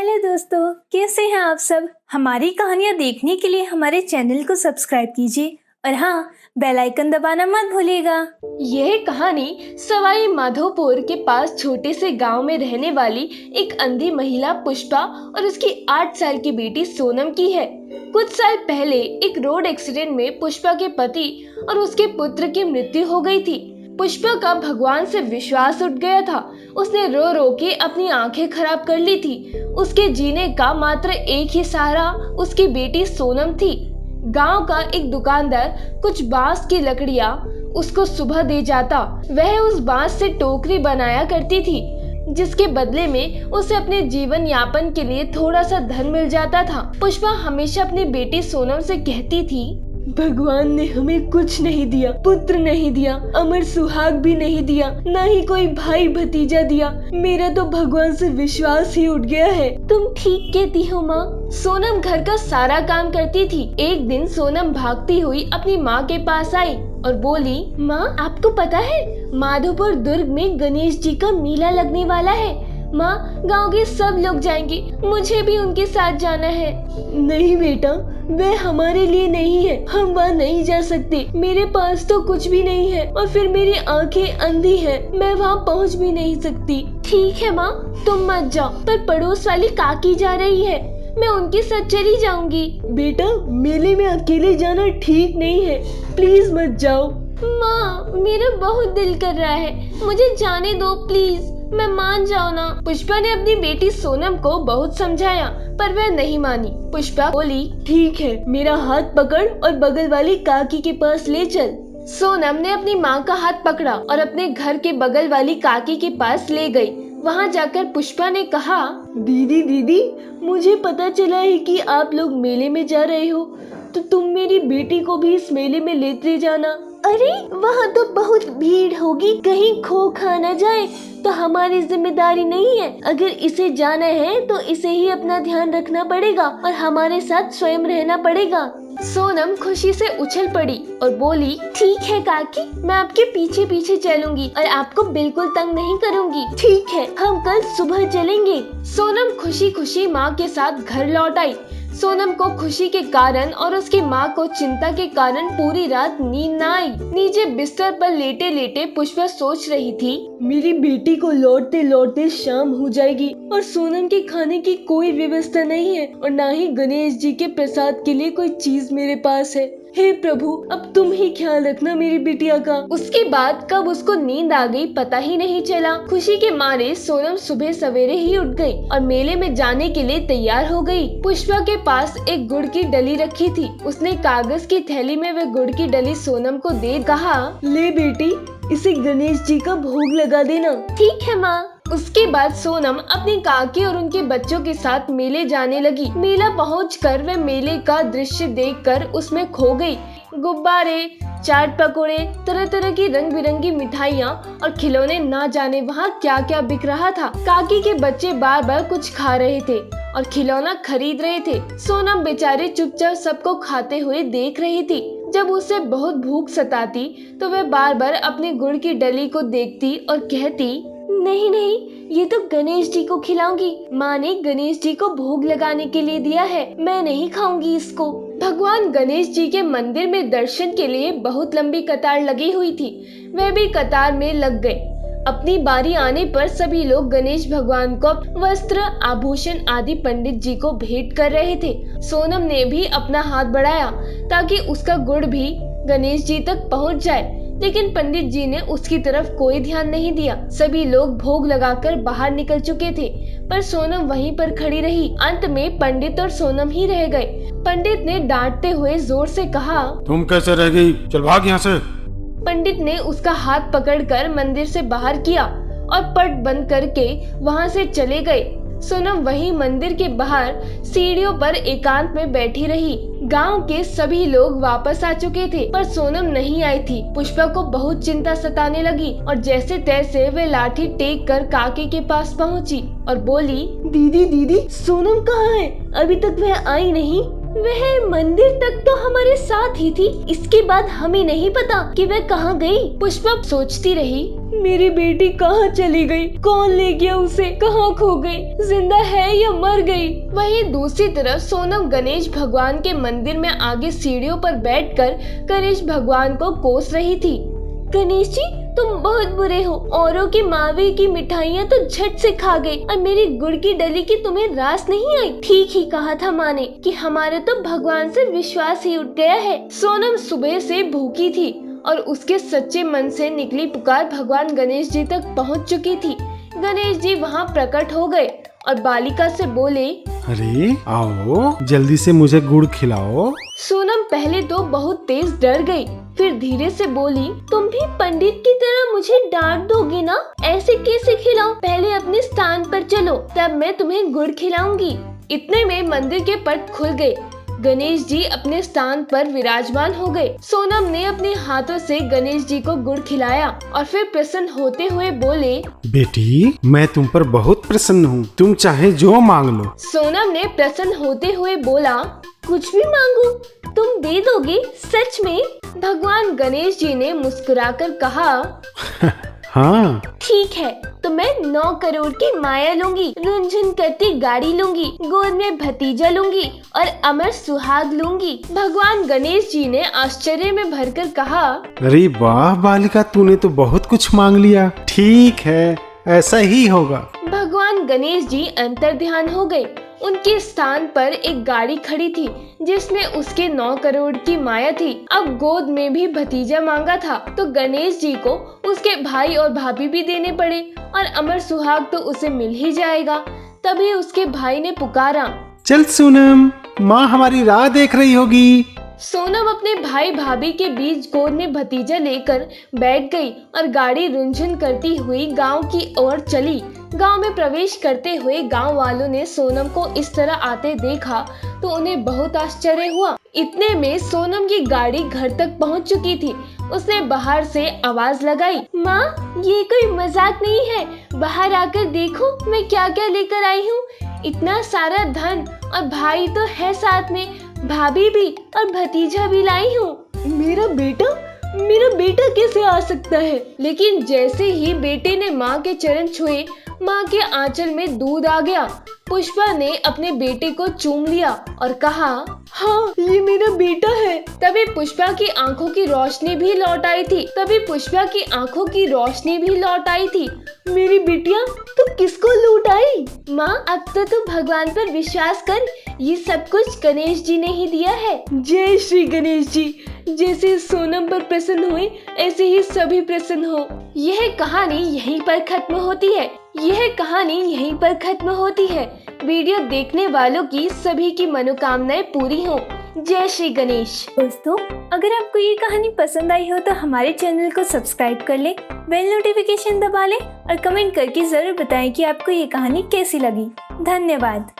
Hello दोस्तों, कैसे हैं आप सब। हमारी कहानियाँ देखने के लिए हमारे चैनल को सब्सक्राइब कीजिए और हाँ, बेल आइकन दबाना मत भूलिएगा। यह कहानी सवाई माधोपुर के पास छोटे से गांव में रहने वाली एक अंधी महिला पुष्पा और उसकी 8 साल की बेटी सोनम की है। कुछ साल पहले एक रोड एक्सीडेंट में पुष्पा के पति और उसके पुत्र की मृत्यु हो गई थी। पुष्पा का भगवान से विश्वास उठ गया था। उसने रो रो के अपनी आंखें खराब कर ली थी। उसके जीने का मात्र एक ही सहारा उसकी बेटी सोनम थी। गांव का एक दुकानदार कुछ बांस की लकड़ियां उसको सुबह दे जाता। वह उस बांस से टोकरी बनाया करती थी, जिसके बदले में उसे अपने जीवन यापन के लिए थोड़ा सा धन मिल जाता था। पुष्पा हमेशा अपनी बेटी सोनम से कहती थी, भगवान ने हमें कुछ नहीं दिया, पुत्र नहीं दिया, अमर सुहाग भी नहीं दिया, ना ही कोई भाई भतीजा दिया। मेरा तो भगवान से विश्वास ही उठ गया है। तुम ठीक कहती हो माँ। सोनम घर का सारा काम करती थी। एक दिन सोनम भागती हुई अपनी माँ के पास आई और बोली, माँ आपको पता है माधोपुर दुर्ग में गणेश जी का मेला लगने वाला है। माँ गांव के सब लोग जाएंगे, मुझे भी उनके साथ जाना है। नहीं बेटा, वह हमारे लिए नहीं है, हम वहाँ नहीं जा सकते। मेरे पास तो कुछ भी नहीं है और फिर मेरी आंखें अंधी है, मैं वहाँ पहुँच भी नहीं सकती। ठीक है माँ, तुम मत जाओ, पर पड़ोस वाली काकी जा रही है, मैं उनके साथ चली जाऊंगी। बेटा मेले में अकेले जाना ठीक नहीं है, प्लीज मत जाओ। माँ मेरा बहुत दिल कर रहा है, मुझे जाने दो प्लीज, मैं मान जाओ ना। पुष्पा ने अपनी बेटी सोनम को बहुत समझाया, पर वह नहीं मानी। पुष्पा बोली, ठीक है, मेरा हाथ पकड़ और बगल वाली काकी के पास ले चल। सोनम ने अपनी माँ का हाथ पकड़ा और अपने घर के बगल वाली काकी के पास ले गई। वहाँ जाकर पुष्पा ने कहा, दीदी मुझे पता चला है कि आप लोग मेले में जा रहे हो, तो तुम मेरी बेटी को भी इस मेले में लेते जाना। अरे वहाँ तो बहुत भीड़ होगी, कहीं खो खा न जाए तो हमारी जिम्मेदारी नहीं है। अगर इसे जाना है तो इसे ही अपना ध्यान रखना पड़ेगा और हमारे साथ स्वयं रहना पड़ेगा। सोनम खुशी से उछल पड़ी और बोली, ठीक है काकी, मैं आपके पीछे पीछे चलूंगी और आपको बिल्कुल तंग नहीं करूंगी। ठीक है, हम कल सुबह चलेंगे। सोनम खुशी खुशी माँ के साथ घर लौट आई। सोनम को खुशी के कारण और उसकी माँ को चिंता के कारण पूरी रात नींद न आई। नीचे बिस्तर पर लेटे लेटे पुष्पा सोच रही थी, मेरी बेटी को लौटते लौटते शाम हो जाएगी और सोनम के खाने की कोई व्यवस्था नहीं है और न ही गणेश जी के प्रसाद के लिए कोई चीज मेरे पास है। हे प्रभु, अब तुम ही ख्याल रखना मेरी बिटिया का। उसके बाद कब उसको नींद आ गई पता ही नहीं चला। खुशी के मारे सोनम सुबह सवेरे ही उठ गई और मेले में जाने के लिए तैयार हो गई। पुष्पा के पास एक गुड़ की डली रखी थी। उसने कागज की थैली में वह गुड़ की डली सोनम को दे कहा, ले बेटी, इसे गणेश जी का भोग लगा देना। ठीक है माँ। उसके बाद सोनम अपनी काकी और उनके बच्चों के साथ मेले जाने लगी। मेला पहुंचकर वह मेले का दृश्य देखकर उसमें खो गई। गुब्बारे, चाट पकोड़े, तरह तरह की रंग बिरंगी मिठाइयाँ और खिलौने, ना जाने वहाँ क्या क्या बिक रहा था। काकी के बच्चे बार बार कुछ खा रहे थे और खिलौना खरीद रहे थे। सोनम बेचारी चुपचाप सबको खाते हुए देख रही थी। जब उसे बहुत भूख सताती तो वह बार बार अपने गुड़ की डली को देखती और कहती, नहीं नहीं, ये तो गणेश जी को खिलाऊंगी। माँ ने गणेश जी को भोग लगाने के लिए दिया है, मैं नहीं खाऊंगी इसको। भगवान गणेश जी के मंदिर में दर्शन के लिए बहुत लंबी कतार लगी हुई थी। वह भी कतार में लग गए। अपनी बारी आने पर सभी लोग गणेश भगवान को वस्त्र, आभूषण आदि पंडित जी को भेंट कर रहे थे। सोनम ने भी अपना हाथ बढ़ाया ताकि उसका गुड़ भी गणेश जी तक पहुंच जाए, लेकिन पंडित जी ने उसकी तरफ कोई ध्यान नहीं दिया। सभी लोग भोग लगाकर बाहर निकल चुके थे, पर सोनम वहीं पर खड़ी रही। अंत में पंडित और सोनम ही रह गए। पंडित ने डांटते हुए जोर से कहा, तुम कैसे रह गई, चल भाग यहाँ से। पंडित ने उसका हाथ पकड़कर मंदिर से बाहर किया और पट बंद करके वहां से चले गए। सोनम वहीं मंदिर के बाहर सीढ़ियों पर एकांत में बैठी रही। गांव के सभी लोग वापस आ चुके थे, पर सोनम नहीं आई थी। पुष्पा को बहुत चिंता सताने लगी और जैसे तैसे वे लाठी टेक कर काकी के पास पहुंची और बोली, दीदी सोनम कहाँ है? अभी तक वह आई नहीं। वह मंदिर तक तो हमारे साथ ही थी, इसके बाद हमें नहीं पता कि वह कहाँ गई। पुष्पा सोचती रही, मेरी बेटी कहाँ चली गई? कौन ले गया उसे? कहाँ खो गई? जिंदा है या मर गई? वहीं दूसरी तरफ सोनम गणेश भगवान के मंदिर में आगे सीढ़ियों पर बैठकर गणेश भगवान को कोस रही थी। गणेश जी, तुम बहुत बुरे हो। औरों की मावे की मिठाइयाँ तो झट से खा गई और मेरी गुड़ की डली की तुम्हें रास नहीं आई। ठीक ही कहा था माँ ने कि हमारे तो भगवान से विश्वास ही उठ गया है। सोनम सुबह से भूखी थी और उसके सच्चे मन से निकली पुकार भगवान गणेश जी तक पहुँच चुकी थी। गणेश जी वहाँ प्रकट हो गए और बालिका से बोले, अरे आओ, जल्दी से मुझे गुड़ खिलाओ। सोनम पहले तो बहुत तेज डर गई, फिर धीरे से बोली, तुम भी पंडित की तरह मुझे डांट दोगे ना? ऐसे कैसे खिलाऊं? पहले अपने स्थान पर चलो, तब मैं तुम्हें गुड़ खिलाऊंगी। इतने में मंदिर के पट खुल गए। गणेश जी अपने स्थान पर विराजमान हो गए। सोनम ने अपने हाथों से गणेश जी को गुड़ खिलाया और फिर प्रसन्न होते हुए बोले, बेटी मैं तुम पर बहुत प्रसन्न हूँ, तुम चाहे जो मांग लो। सोनम ने प्रसन्न होते हुए बोला, कुछ भी मांगू तुम दे दोगे? सच में? भगवान गणेश जी ने मुस्कुराकर कहा, हाँ ठीक है, तो मैं 9 करोड़ की माया लूंगी, रुनझुन करती गाड़ी लूंगी, गोद में भतीजा लूंगी और अमर सुहाग लूंगी। भगवान गणेश जी ने आश्चर्य में भरकर कहा, अरे वाह बालिका, तूने तो बहुत कुछ मांग लिया। ठीक है, ऐसा ही होगा। भगवान गणेश जी अंतर्ध्यान हो गए। उनके स्थान पर एक गाड़ी खड़ी थी जिसमें उसके 9 करोड़ की माया थी। अब गोद में भी भतीजा मांगा था तो गणेश जी को उसके भाई और भाभी भी देने पड़े और अमर सुहाग तो उसे मिल ही जाएगा। तभी उसके भाई ने पुकारा, चल सोनम, माँ हमारी राह देख रही होगी। सोनम अपने भाई भाभी के बीच गोद में भतीजा लेकर बैठ गई और गाड़ी रुनझुन करती हुई गांव की ओर चली। गांव में प्रवेश करते हुए गांव वालों ने सोनम को इस तरह आते देखा तो उन्हें बहुत आश्चर्य हुआ। इतने में सोनम की गाड़ी घर तक पहुंच चुकी थी। उसने बाहर से आवाज लगाई, माँ ये कोई मजाक नहीं है, बाहर आकर देखो मैं क्या क्या लेकर आई हूँ। इतना सारा धन और भाई तो है साथ में, भाभी भी और भतीजा भी लाई हूँ। मेरा बेटा कैसे आ सकता है? लेकिन जैसे ही बेटे ने माँ के चरण छुए, माँ के आंचल में दूध आ गया। पुष्पा ने अपने बेटे को चूम लिया और कहा, हाँ ये मेरा बेटा है। तभी पुष्पा की आंखों की रोशनी भी लौट आई थी। मेरी बिटिया तू किसको लूट आई? माँ अब तो तू भगवान पर विश्वास कर, ये सब कुछ गणेश जी ने ही दिया है। जय श्री गणेश जी। जैसे सोनम पर प्रसन्न हुए ऐसे ही सभी प्रसन्न हो। यह कहानी यहीं पर खत्म होती है। वीडियो देखने वालों की सभी की मनोकामनाएं पूरी हो। जय श्री गणेश। दोस्तों, अगर आपको ये कहानी पसंद आई हो तो हमारे चैनल को सब्सक्राइब कर ले, बेल नोटिफिकेशन दबा ले और कमेंट करके जरूर बताएं कि आपको ये कहानी कैसी लगी। धन्यवाद।